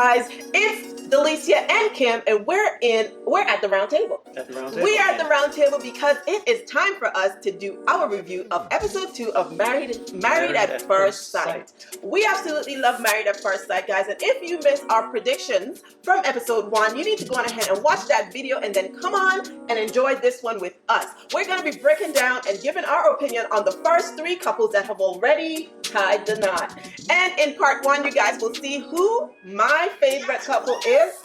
guys, it's Delicia and Kim, and we're at the round table. We are at the round table because it is time for us to do our review of episode 2 of Married at First Sight. We absolutely love Married at First Sight, guys, and if you missed our predictions from episode 1, you need to go on ahead and watch that video and then come on and enjoy this one with us. We're going to be breaking down and giving our opinion on the first 3 couples that have already tied the knot. And in part 1, you guys will see who my favorite couple is.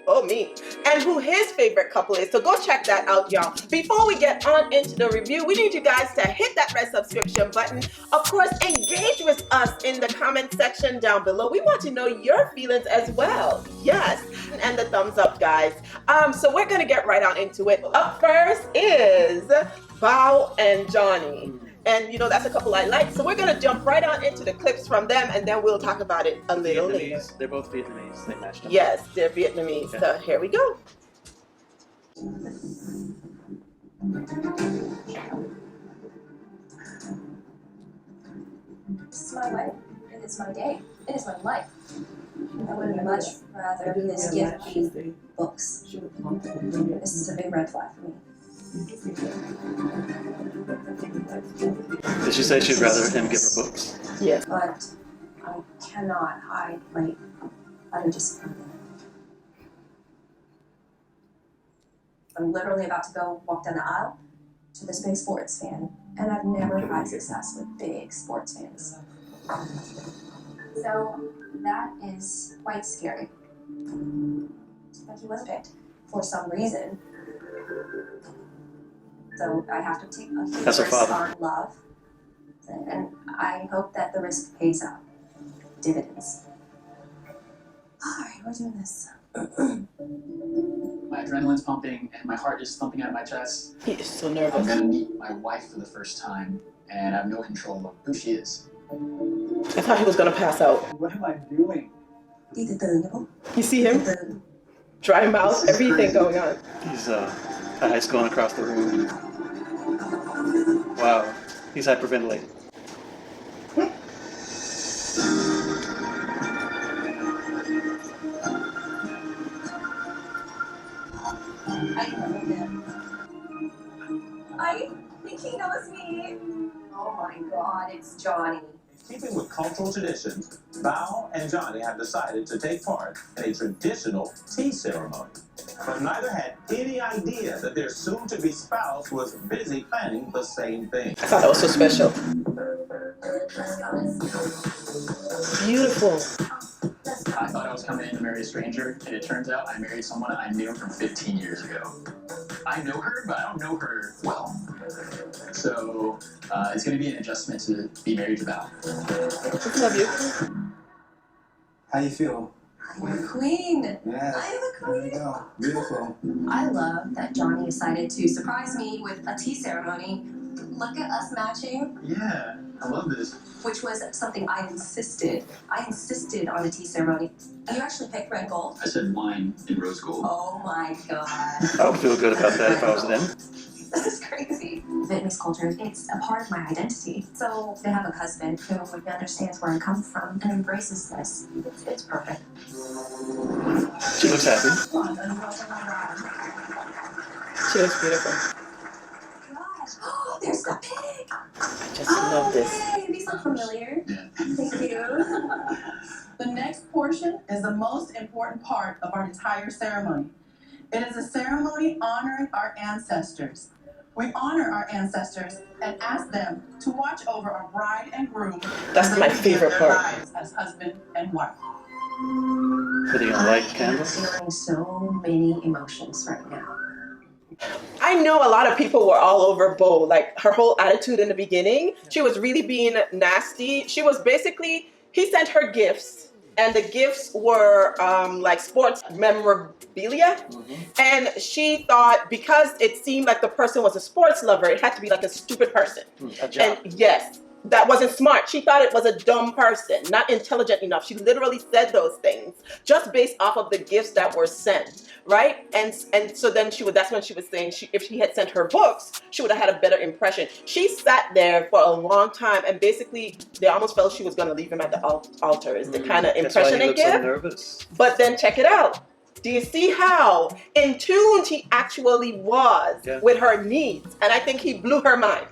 Oh, me. And who his favorite couple is. So go check that out, y'all. Before we get on into the review, we need you guys to hit that red subscription button. Of course, engage with us in the comment section down below. We want to know your feelings as well. Yes. And the thumbs up, guys. So we're going to get right on into it. Up first is Bao and Johnny. And, you know, that's a couple I like. So we're going to jump right on into the clips from them, and then we'll talk about it a little later. They're both Vietnamese. They matched up. Yes, they're Vietnamese. Okay. So here we go. This is my wedding. It is my day. It is my life. I would much rather this gift be books. This is a big red flag for me. Did she say she'd rather him give her books? Yes. But I cannot hide my utter disappointment. I'm literally about to go walk down the aisle to this big sports fan, and I've never had success with big sports fans. So that is quite scary. But he was picked for some reason. So I have to take a huge risk on love, and I hope that the risk pays out dividends. All right, we're doing this. My adrenaline's pumping and my heart is thumping out of my chest. He is so nervous. I'm gonna meet my wife for the first time, and I have no control of who she is. I thought he was gonna pass out. What am I doing? You see him? Dry mouth, everything going on. He's eyes going across the room. Wow, he's hyperventilating. I know him. I think he knows me. Oh my God, it's Johnny. Keeping with cultural traditions, Bao and Johnny have decided to take part in a traditional tea ceremony. But neither had any idea that their soon-to-be spouse was busy planning the same thing. I thought that was so special. Beautiful. I thought I was coming in to marry a stranger, and it turns out I married someone I knew from 15 years ago. I know her, but I don't know her well. So it's going to be an adjustment to be married to Bao. Love you. How you feel? I'm a queen. Yes. I am a There you queen. go. Beautiful. I love that Johnny decided to surprise me with a tea ceremony. Look at us matching. Yeah, I love this. Which was something I insisted. I insisted on a tea ceremony. You actually picked red gold. I said wine in rose gold. Oh my God. I would feel good about that if I was them. This is crazy. Vietnamese culture, it's a part of my identity. So to have a husband who understands where I come from and embraces this, it's perfect. She looks happy. She looks beautiful. Gosh, oh, there's the pig. I just love this. Hey, these look familiar. Yeah. Thank you. The next portion is the most important part of our entire ceremony. It is a ceremony honoring our ancestors. We honor our ancestors and ask them to watch over our bride and groom. That's as my they favorite live their part. lives as husband and wife. Are they gonna light candles? I'm feeling so many emotions right now. I know a lot of people were all over Bo. Like, her whole attitude in the beginning, she was really being nasty. She was basically, he sent her gifts, and the gifts were like sports memorabilia. And she thought, because it seemed like the person was a sports lover, it had to be like a stupid person. A job. And yes, that wasn't smart. She thought it was a dumb person, not intelligent enough. She literally said those things just based off of the gifts that were sent, right? And so then that's when she was saying if she had sent her books, she would have had a better impression. She sat there for a long time, and basically they almost felt she was going to leave him at the altar. Is the kind of impression they give. So nervous. But then check it out. Do you see how in tune he actually was with her needs? And I think he blew her mind.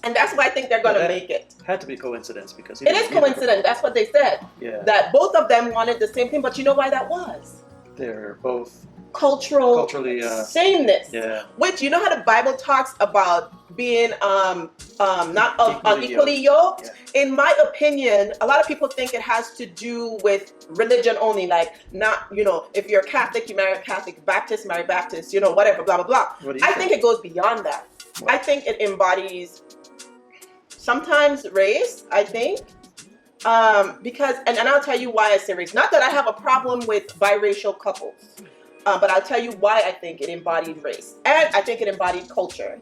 And that's why I think they're going to make it. Had to be coincidence because it is coincidence. That's what they said. Yeah. That both of them wanted the same thing, but you know why that was? They're both culturally sameness. Yeah. Which, you know how the Bible talks about being not unequally yoked? Yeah. In my opinion, a lot of people think it has to do with religion only, like not, if you're Catholic, you marry Catholic, Baptist, marry Baptist, whatever, blah, blah, blah. I think it goes beyond that. What? I think it embodies sometimes race, I think. Because, and I'll tell you why I say race. Not that I have a problem with biracial couples, but I'll tell you why I think it embodied race. And I think it embodied culture.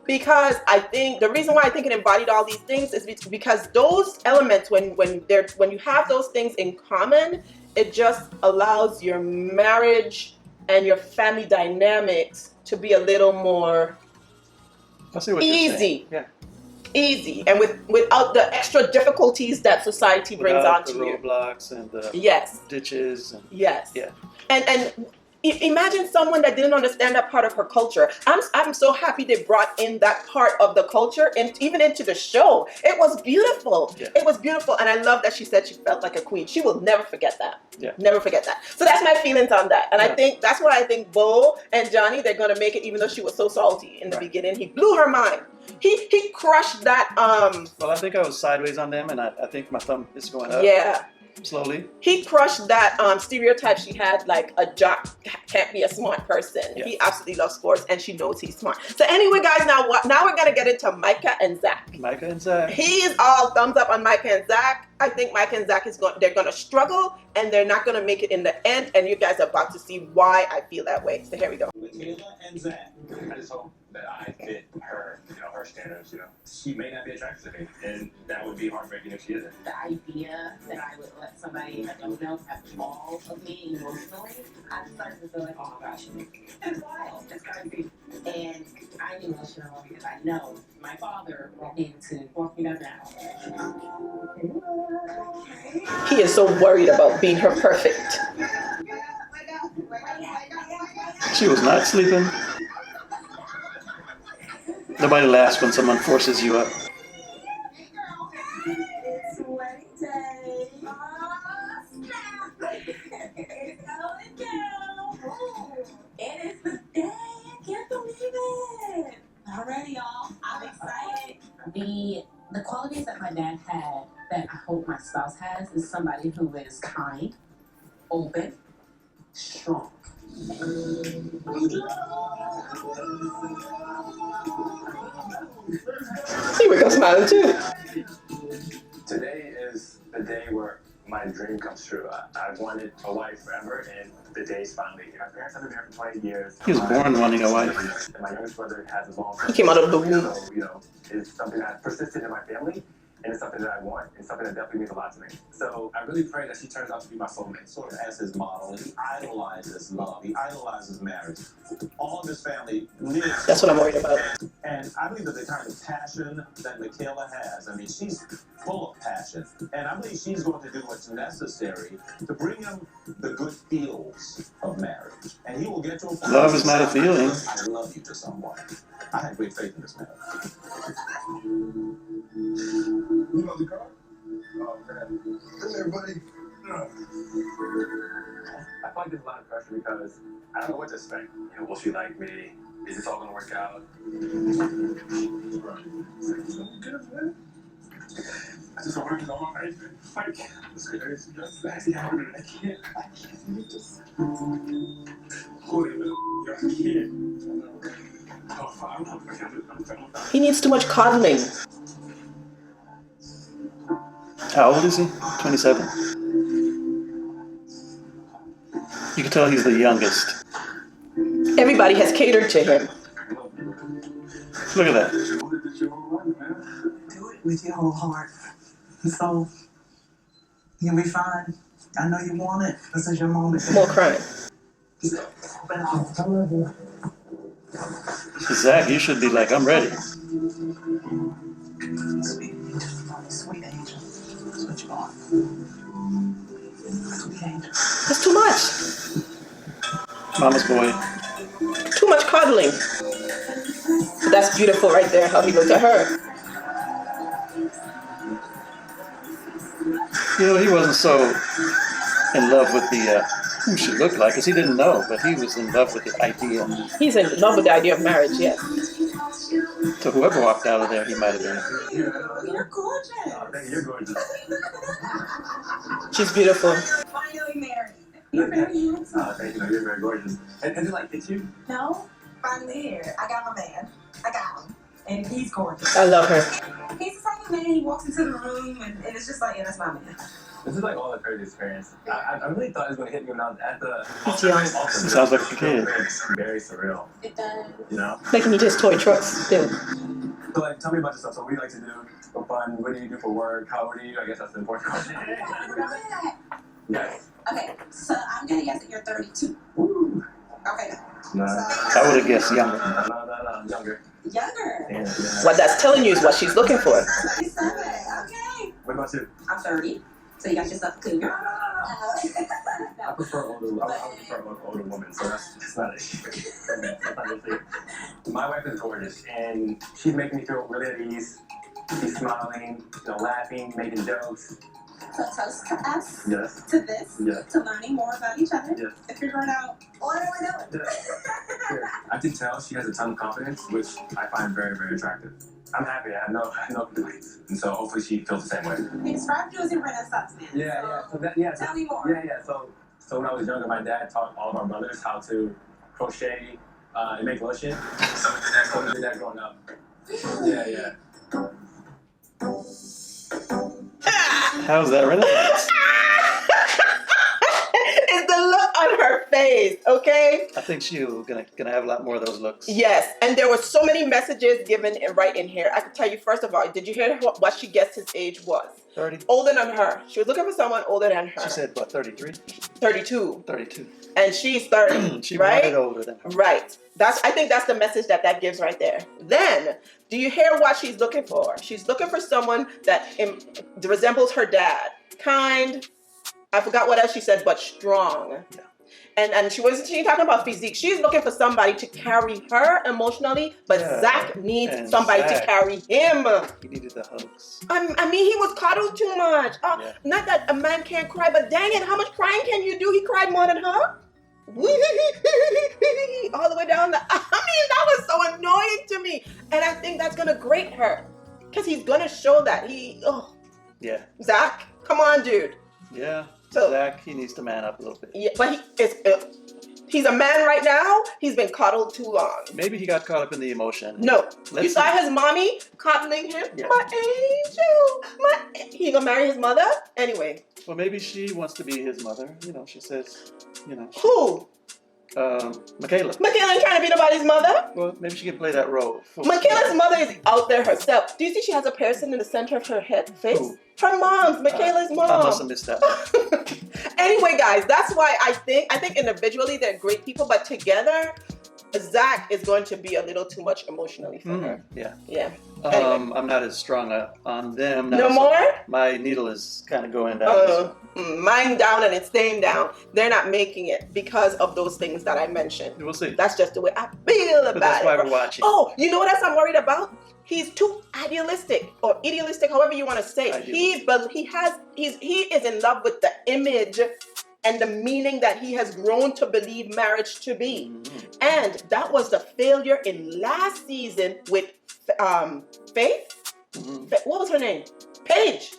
Because I think, the reason why I think it embodied all these things is because those elements, when you have those things in common, it just allows your marriage and your family dynamics to be a little more easy. Yeah. Easy, and without the extra difficulties that society brings onto you. The roadblocks and the ditches. And, yes. Yeah. And imagine someone that didn't understand that part of her culture. I'm so happy they brought in that part of the culture and even into the show. It was beautiful. Yeah. It was beautiful, and I love that she said she felt like a queen. She will never forget that. Yeah. Never forget that. So that's my feelings on that, and I think that's why I think Bo and Johnny, they're gonna make it, even though she was so salty in the beginning. He blew her mind. He crushed that. Well, I think I was sideways on them, and I think my thumb is going up. Yeah. Slowly. He crushed that stereotype she had, like a jock can't be a smart person. Yeah. He absolutely loves sports, and she knows he's smart. So anyway, guys, now we're gonna get into Micah and Zach. Micah and Zach. He is all thumbs up on Micah and Zach. I think Micah and Zach they're gonna struggle, and they're not gonna make it in the end. And you guys are about to see why I feel that way. So here we go. Michaela and Zach. I just hope that I fit her, her standards. She may not be attracted to me, and that would be heartbreaking if she isn't. The idea that I would let somebody I don't know have all of me emotionally, I started to feel like, oh my gosh, it's wild, it's crazy. And I'm emotional because I know my father won't need to walk me down the aisle. He is so worried about being her perfect. She was not sleeping. Nobody laughs when someone forces you up. It's wedding day. It is the day. I can't believe it. Already, y'all. I'm excited. The qualities that my dad had that I hope my spouse has is somebody who is kind, open, strong. Here we go, smiling too. Today is the day where my dream comes true. I've wanted a wife forever, and the day's finally here. My parents have been married for 20 years. He was born wanting a wife. And my youngest brother has a long. He came out of the womb. So, it's something that persisted in my family, and it's something that I want, and something that definitely means a lot to me. So I really pray that she turns out to be my soulmate. Sort of as his model, and he idolizes love. He idolizes marriage. All of his family lives. That's what I'm worried about. And I believe that the kind of passion that Michaela has, I mean, she's full of passion. And I believe she's going to do what's necessary to bring him the good feels of marriage. And he will get to a point. Love is not a feeling. I love you to someone. I have great faith in this marriage. You know the car? Oh, man. Come here, buddy. I feel like there's a lot of pressure because I don't know what to expect. Will she like me? Is this all gonna work out? I just working on my face. Like, it's crazy. That's happening. I can't do this. Hold it, I can't. He needs too much coddling. How old is he? 27. You can tell he's the youngest. Everybody has catered to him. Look at that. Do with your whole heart. So, you'll be fine. I know you want it. This is your moment. More crying. Just open it up. I love you. Zach, you should be like, I'm ready. Sweet angel. Sweet angel. That's what you want. Sweet angel. That's too much. Mama's boy. Too much cuddling. That's beautiful right there, how he looked at her. You know, he wasn't so in love with the who she looked like, because he didn't know, but he was in love with the idea. He's in love with the idea of marriage, yes. So whoever walked out of there, he might have been. You're gorgeous. Oh, thank you. You're gorgeous. She's beautiful. Finally married. You're very handsome. Oh, thank you. No, you're very gorgeous. And then, like, did you? No, finally here. I got my man. I got him. And he's gorgeous. I love her. He's the type of man, he walks into the room and it's just like, yeah, that's my man. This is like all the crazy experience. I really thought it was going to hit me when I was at the. It's young. It sounds like a kid. Very surreal. It does. You know? Making me just toy trucks still. So, like, tell me about yourself. So, what do you like to do for fun? What do you do for work? How old are you? I guess that's the important question. Yes. Okay, so I'm gonna guess that you're 32. Woo. Okay, No. I would have guessed younger. No. Younger. younger. Yeah. What that's telling you is what she's looking for. 37. Okay. What about you? I'm 30. So you got yourself a cougar. I prefer older. I would prefer an older woman, so that's not an issue. That's not an issue. My wife is gorgeous, and she's making me feel really at ease. She's smiling, laughing, making jokes. So toast to us, Yes. to this, Yes. to learning more about each other, Yes. to figuring out what are we doing. Yes. I can tell she has a ton of confidence, which I find very, very attractive. I'm happy. I have no complaints, and so hopefully she feels the same way. They described you as a Renaissance man. Tell me more. Yeah. So when I was younger, my dad taught all of our brothers how to crochet and make lotion. So we did that growing up. Yeah. How's that Renaissance? It's the look on her face, okay? I think she's gonna have a lot more of those looks. Yes, and there were so many messages given right in here. I can tell you, first of all, did you hear what she guessed his age was? 30. Older than her. She was looking for someone older than her. She said, what, 33? 32. 32. And she's 30, She right? wanted older than her. Right. I think that's the message that gives right there. Then, do you hear what she's looking for? She's looking for someone that resembles her dad. Kind. I forgot what else she said, but strong. Yeah. And she talking about physique. She's looking for somebody to carry her emotionally, but Yeah. Zach needs And somebody Zach. to carry him. He needed the hugs. I mean, he was coddled too much. Yeah. Not that a man can't cry, but dang it, how much crying can you do? He cried more than her. All the way down that was so annoying to me. And I think that's gonna grate her. Because he's gonna show that. Yeah. Zach, come on, dude. Yeah. So- Zach, he needs to man up a little bit. Yeah, but he's a man right now. He's been coddled too long. Maybe he got caught up in the emotion. No. Let's You saw see. his mommy coddling him? Yeah. My angel. He gonna marry his mother? Anyway. Well, maybe she wants to be his mother. She says, Who? Michaela. Michaela ain't trying to be nobody's mother. Well, maybe she can play that role. Michaela's mother is out there herself. Do you see she has a piercing in the center of her face? Who? Her mom's, Michaela's mom. I must have missed that. Anyway, guys, that's why I think individually they're great people, but together, Zach is going to be a little too much emotionally for her. Yeah. Yeah. Anyway. I'm not as strong on them now. No so more? My needle is kind of going down. Mine down and it's staying down. They're not making it because of those things that I mentioned. We'll see. That's just the way I feel about But that's why it. we're watching. Oh, you know what else I'm worried about? He's too idealistic or idealistic, however you want to say. He is in love with the image and the meaning that he has grown to believe marriage to be. Mm-hmm. And that was the failure in last season with Faith. Mm-hmm. What was her name? Paige.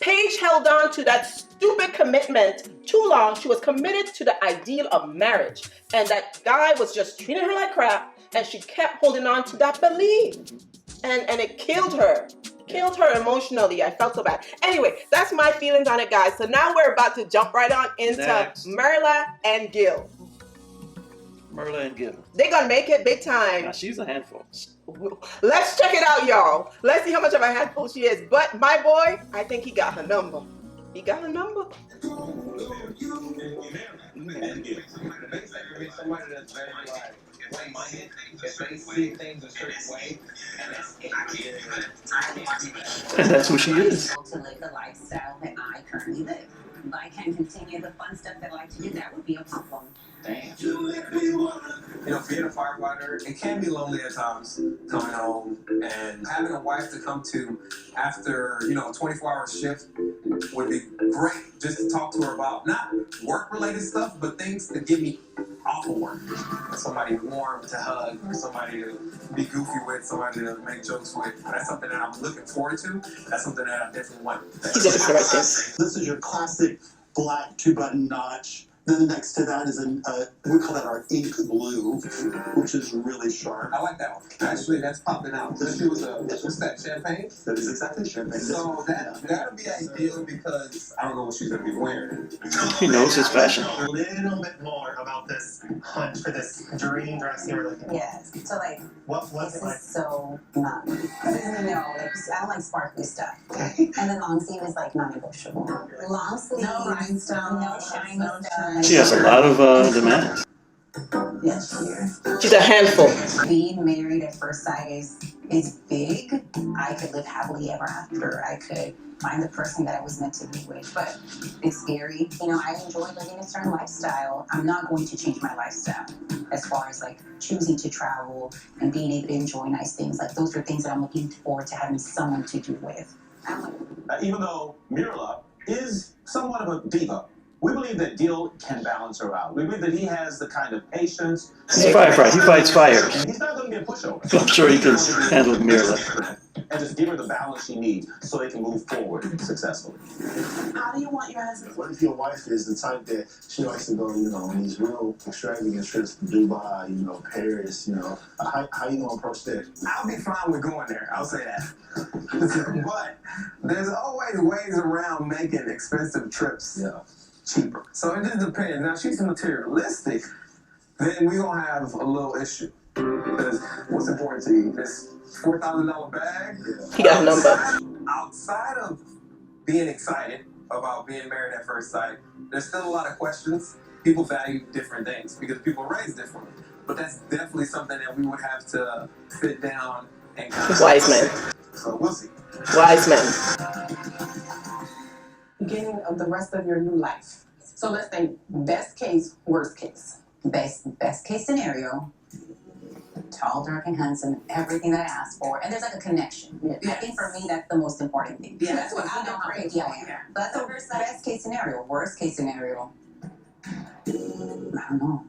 Paige held on to that stupid commitment too long. She was committed to the ideal of marriage. And that guy was just treating her like crap. And she kept holding on to that belief. And it killed her. Killed her emotionally. I felt so bad. Anyway, that's my feelings on it, guys. So now we're about to jump right on into Next. Marla and Gil. Merla and Gibbons. They're gonna make it big time. Now she's a handful. Let's check it out, y'all. Let's see how much of a handful she is. But my boy, I think he got her number. He got her number. Somebody that's very like if they see things a certain way, And that's who she is. To live the lifestyle that I currently live. If I can continue the fun stuff that I like to do, that would be a problem. Damn. Being a firefighter, it can be lonely at times coming home, and having a wife to come to after, a 24-hour shift would be great, just to talk to her about not work-related stuff, but things that get me off of work. Somebody warm to hug, somebody to be goofy with, somebody to make jokes with. That's something that I'm looking forward to. That's something that I definitely want. He's looking for the right thing. This is your classic black 2-button notch. Then next to that is we call that our ink blue, which is really sharp. I like that one. Actually, that's popping out. This was what's that, champagne? That is exactly champagne. So that'll be ideal because I don't know what she's gonna be wearing. He knows his fashion. A little bit more about this hunt for this dream dress you were looking for. Yes. So like, What was this it like? is so not. I don't like sparkly stuff. And then long sleeve is like non-negotiable. Long sleeve, No rhinestones, no shiny no stuff. She has a lot of demands. Yes, here. She's a handful. Being married at first sight is big. I could live happily ever after. I could find the person that I was meant to be with, but it's scary. I enjoy living a certain lifestyle. I'm not going to change my lifestyle as far as like choosing to travel and being able to enjoy nice things. Like those are things that I'm looking forward to having someone to do with. Even though Mirla is somewhat of a diva, we believe that Gil can balance her out. We believe that he has the kind of patience. He's a firefighter. He fights fires. And he's not going to be a pushover. I'm sure he can handle Mirla. And just give her the balance she needs so they can move forward successfully. How do you want your husband? What if your wife is the type that she likes to go, on these real extravagant trips to Dubai, Paris, how you gonna approach that? I'll be fine with going there. I'll say that. But there's always ways around making expensive trips cheaper. So it just depends. Now, if she's materialistic, then we're going to have a little issue. Because what's important to you? This $4,000 bag? He got a number. Outside of being excited about being married at first sight, there's still a lot of questions. People value different things because people are raised differently. But that's definitely something that we would have to sit down and Wise man. So we'll see. Wise man. Beginning of the rest of your new life. So let's think best case, worst case. Best case scenario, tall, dark, and handsome, everything that I asked for, and there's like a connection. Yes. I think for me that's the most important thing. Yeah, that's what I I know how pray pretty I for. am. But that's the best case scenario. Worst case scenario, I don't know.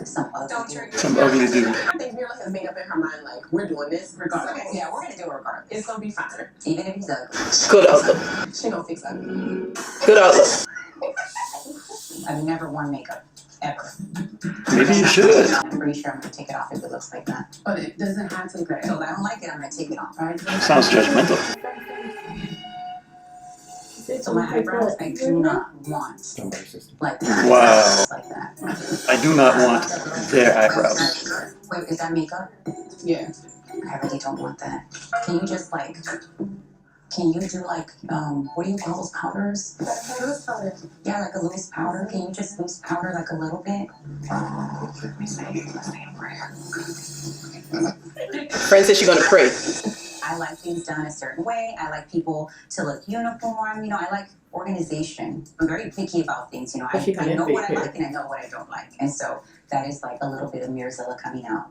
Some ugly dude. I think Mirla has made up in her mind, like, we're doing this regardless. So, yeah, we're gonna do it regardless. It's gonna be fine. Even if he's ugly. Good outlook. She gonna fix ugly. Good outlook. I've never worn makeup. Ever. Maybe you should. I'm pretty sure I'm gonna take it off if it looks like that. But it doesn't have to be. So if I don't like it, I'm gonna take it off. Alright? Sounds judgmental. So my eyebrows, I do not want like Wow. like that. I do not want their eyebrows. Wait, is that makeup? Yeah. I really don't want that. Can you just like, can you do like, what do you call those powders? Loose powder. Yeah, like a loose powder. Can you just loose powder like a little bit? Let me say a prayer. Friend says she's gonna pray. I like things done a certain way. I like people to look uniform. I like organization. I'm very picky about things. I know what I like and I know what I don't like. And so that is like a little bit of Mirzilla coming out.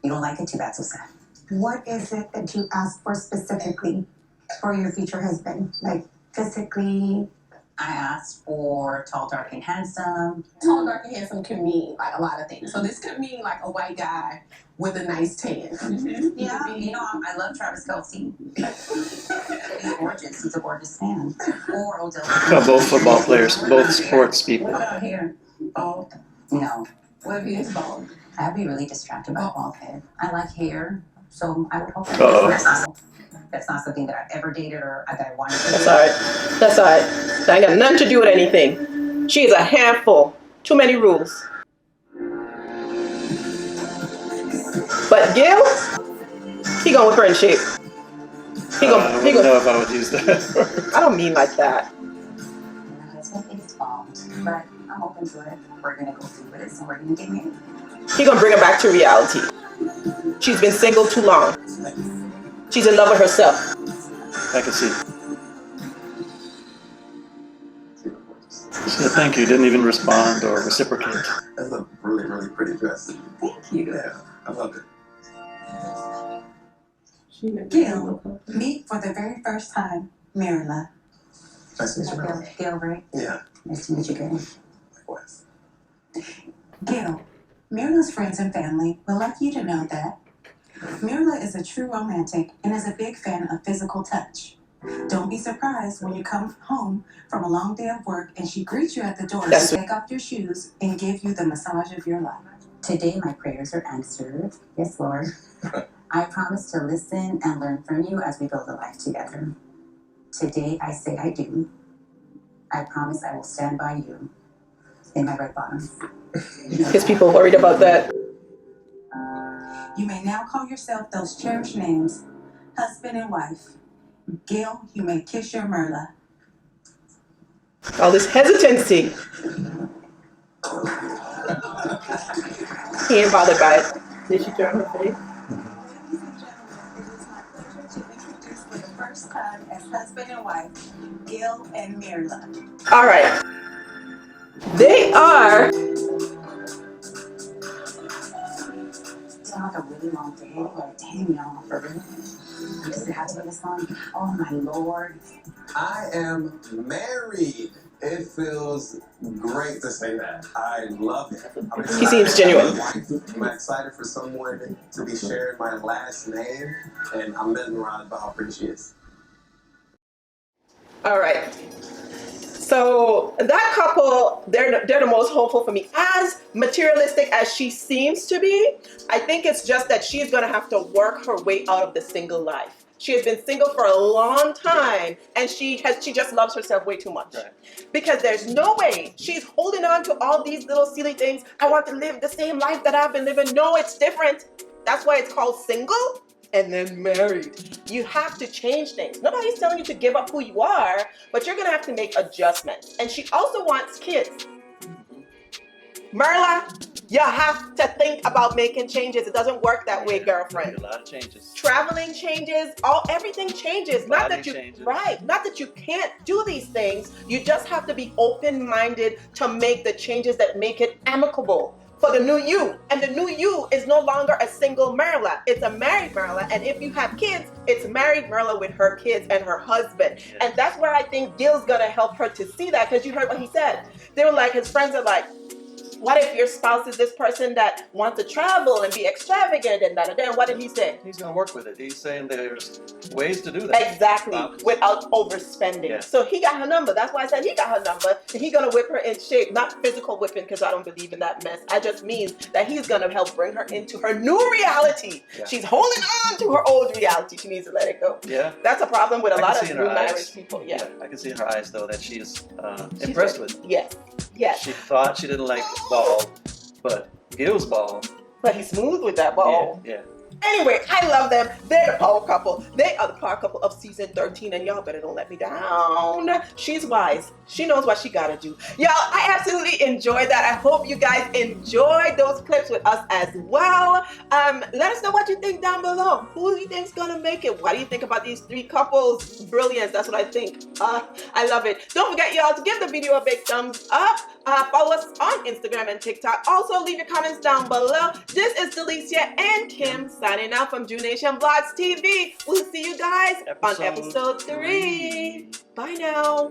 You don't like it, too bad, so sad. What is it that you ask for specifically for your future husband? Like physically? I asked for tall, dark, and handsome. Tall, dark, and handsome can mean like a lot of things. So this could mean like a white guy with a nice tan. Mm-hmm. Yeah, I love Travis Kelce. He's gorgeous. He's a gorgeous man. Or Odell. Both football players, both sports people. What about hair? Bald? No. What if he is bald? I'd be really distracted by bald head. I like hair, so I would hope that's not something that I've ever dated or that I wanted to do. That's alright. That's alright. That ain't got nothing to do with anything. She is a handful. Too many rules. But Gil, he gonna whip her in shape. I don't know if I would use that word. I don't mean like that. My husband is involved, but I'm open to it. We're gonna go through with it, and we're gonna get married. He gonna bring her back to reality. She's been single too long. She's in love with herself. I can see. So thank you. Didn't even respond or reciprocate. That's a really, really pretty dress. Thank you. Yeah, I love it. Gil, meet for the very first time, Mirla. Nice to meet you, Mel. Gil, right? Yeah, Nice to meet you, Gil. likewise. Gil, Mirla's friends and family would like you to know that Mirla is a true romantic and is a big fan of physical touch. Don't be surprised when you come home from a long day of work and she greets you at the door to take off your shoes and give you the massage of your life. Today, my prayers are answered. Yes, Lord. I promise to listen and learn from you as we build a life together. Today, I say I do. I promise I will stand by you in my red bottoms. Because people worried about that. You may now call yourself those cherished names, husband and wife. Gil, you may kiss your Mirla. All this hesitancy. He ain't bothered by it. Did she turn her face? For the first time as husband and wife, Gil and Mirla. All right. They are. It's been like a really long day. Like, damn, y'all, for real. Does it have to be this long? Oh, my Lord. I am married. It feels great to say that. I love it. I'm excited He seems genuine. I'm excited for someone to be sharing my last name, and I'm mesmerized by how pretty she is. All right. So that couple, they're the most hopeful for me. As materialistic as she seems to be, I think it's just that she's gonna have to work her way out of the single life. She has been single for a long time, and she just loves herself way too much. Right. Because there's no way she's holding on to all these little silly things. I want to live the same life that I've been living. No, it's different. That's why it's called single and then married. You have to change things. Nobody's telling you to give up who you are, but you're gonna have to make adjustments. And she also wants kids. Mirla, you have to think about making changes. It doesn't work that way, girlfriend. A lot of changes. Traveling changes, everything changes. Not that you changes. right, not that you can't do these things. You just have to be open-minded to make the changes that make it amicable for the new you. And the new you is no longer a single Mirla. It's a married Mirla. And if you have kids, it's married Mirla with her kids and her husband. Yes. And that's where I think Gil's gonna help her to see that, because you heard what he said. They were like, his friends are like, what if your spouse is this person that wants to travel and be extravagant and that? And then what did he say? He's going to work with it. He's saying there's ways to do that. Exactly, Options. without overspending. Yeah. So he got her number. That's why I said he got her number. And he's gonna whip her in shape, not physical whipping, because I don't believe in that mess. I just mean that he's gonna help bring her into her new reality. Yeah. She's holding on to her old reality. She needs to let it go. Yeah. That's a problem with a I lot can of see in her new married eyes. people. Yeah. I can see in her eyes, though, that she is She's impressed ready. with. Yes. Yes. She thought she didn't like ball, but Gil's ball. But he's smooth with that ball. Yeah. Anyway, I love them. They're the power couple. They are the power couple of season 13, and y'all better don't let me down. She's wise. She knows what she gotta do. Y'all, I absolutely enjoyed that. I hope you guys enjoyed those clips with us as well. Let us know what you think down below. Who do you think's gonna make it? What do you think about these three couples? Brilliance, that's what I think. I love it. Don't forget, y'all, to give the video a big thumbs up. Follow us on Instagram and TikTok. Also, leave your comments down below. This is Delicia and Kim signing out from Drew Nation Vlogs TV. We'll see you guys on episode 3. Bye now.